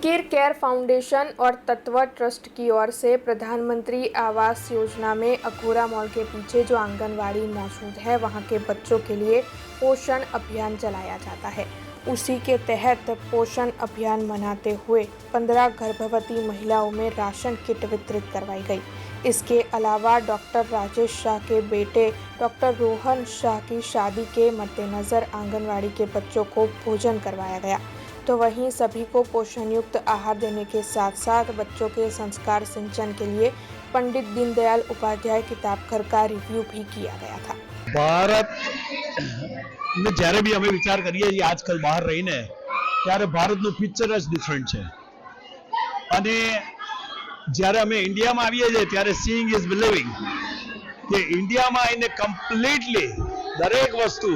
किर care foundation और तत्व ट्रस्ट की ओर से प्रधानमंत्री आवास योजना में अघोरा मॉल के पीछे जो आंगनवाड़ी मौजूद है वहां के बच्चों के लिए पोषण अभियान चलाया जाता है। उसी के तहत पोषण अभियान मनाते हुए 15 गर्भवती महिलाओं में राशन किट वितरित करवाई गई। इसके अलावा डॉक्टर राजेश शाह के बेटे डॉक्टर रोहन शाह की शादी के मद्देनज़र आंगनवाड़ी के बच्चों को भोजन करवाया गया। तो वहीं सभी को पोषण युक्त आहार देने के साथ साथ बच्चों के संस्कार सिंचन के लिए पंडित दीनदयाल उपाध्याय किताब घर का रिव्यू भी किया गया था। भारत ने જ્યારે બી અમે વિચાર કરીએ છીએ આજકાલ બહાર રહીને ત્યારે ભારતનું પિક્ચર જ ડિફરન્ટ છે અને જ્યારે અમે ઇન્ડિયામાં આવીએ છીએ ત્યારે સીઈંગ ઇઝ બિલીવિંગ કે ઇન્ડિયામાં આવીને કમ્પ્લીટલી દરેક વસ્તુ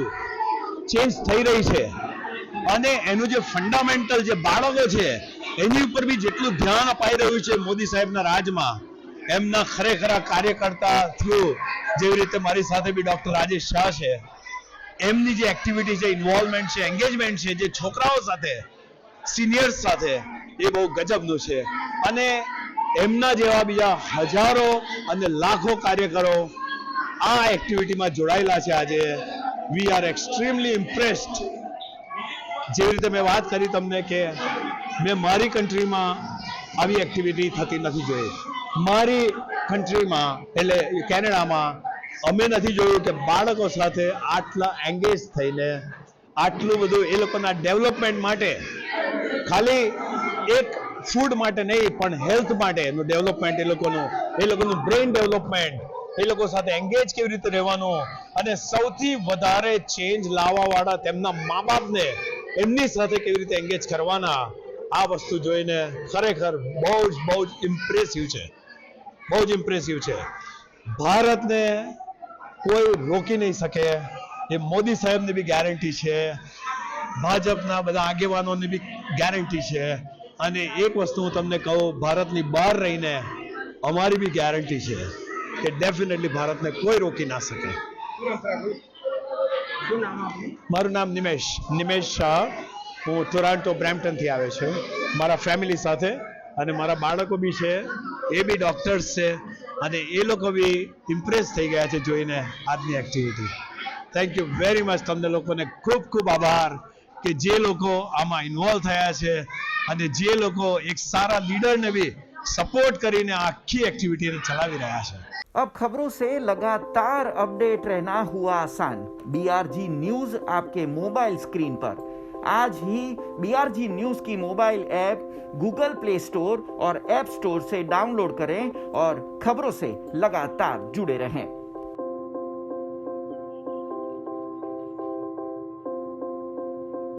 ચેન્જ થઈ રહી છે અને એનું જે ફંડામેન્ટલ જે બાળકો છે એની ઉપર બી જેટલું ધ્યાન અપાઈ રહ્યું છે મોદી સાહેબના રાજમાં એમના ખરેખર કાર્યકર્તા થયું જેવી રીતે મારી સાથે બી ડોક્ટર રાજેશ શાહ છે એમની જે એક્ટિવિટી છે ઇન્વોલ્વમેન્ટ છે એન્ગેજમેન્ટ છે જે છોકરાઓ સાથે સિનિયર્સ સાથે એ બહુ ગજબનું છે અને એમના જેવા બીજા હજારો અને લાખો કાર્યકરો આ એક્ટિવિટીમાં જોડાયેલા છે। આજે વી આર એક્સ્ટ્રીમલી ઇમ્પ્રેસ્ડ। જેવી રીતે મેં વાત કરી તમને કે મેં મારી કન્ટ્રીમાં આવી એક્ટિવિટી થતી નથી જોઈ। મારી કન્ટ્રીમાં એટલે કેનેડામાં અમે નથી જોયું કે બાળકો સાથે આટલા એંગેજ થઈને આટલું બધું એ લોકોના ડેવલપમેન્ટ માટે ખાલી એક ફૂડ માટે નહીં પણ હેલ્થ માટે એનું ડેવલપમેન્ટ એ લોકોનું બ્રેઇન ડેવલપમેન્ટ એ લોકો સાથે એંગેજ કેવી રીતે રહેવાનું અને સૌથી વધારે ચેન્જ લાવવાવાળા તેમના મા બાપને એમની સાથે કેવી રીતે એંગેજ કરવાના આ વસ્તુ જોઈને ખરેખર બહુ જ ઇમ્પ્રેસિવ છે। બહુ જ ઇમ્પ્રેસિવ છે। ભારતને કોઈ રોકી નહીં શકે એ મોદી સાહેબની બી ગેરંટી છે, ભાજપના બધા આગેવાનોની બી ગેરંટી છે અને એક વસ્તુ હું તમને કહું ભારતની બહાર રહીને અમારી બી ગેરંટી છે કે ડેફિનેટલી ભારતને કોઈ રોકી ના શકે। મારું નામ નિમેશ શાહ। હું ટોરાન્ટો બ્રેમ્પટનથી આવે છે મારા ફેમિલી સાથે અને મારા બાળકો બી છે એ બી ડોક્ટર્સ છે અને એ લોકો બી ઇમ્પ્રેસ થઈ ગયા છે જોઈને આજની activity. Thank you very much. તમને લોકોને ખૂબ ખૂબ આભાર કે જે લોકો આમાં ઇન્વોલ્વ થયા છે અને જે લોકો એક સારા લીડરને બી સપોર્ટ કરીને આખી एक्टिविटी चलावी रहा है। अब खबरों से लगातार अपडेट रहना हुआ आसान। BRG न्यूज आपके मोबाइल स्क्रीन पर आज ही BRG न्यूज की mobile app Google play store और ऐप स्टोर से डाउनलोड करें और खबरों से लगातार जुड़े रहें।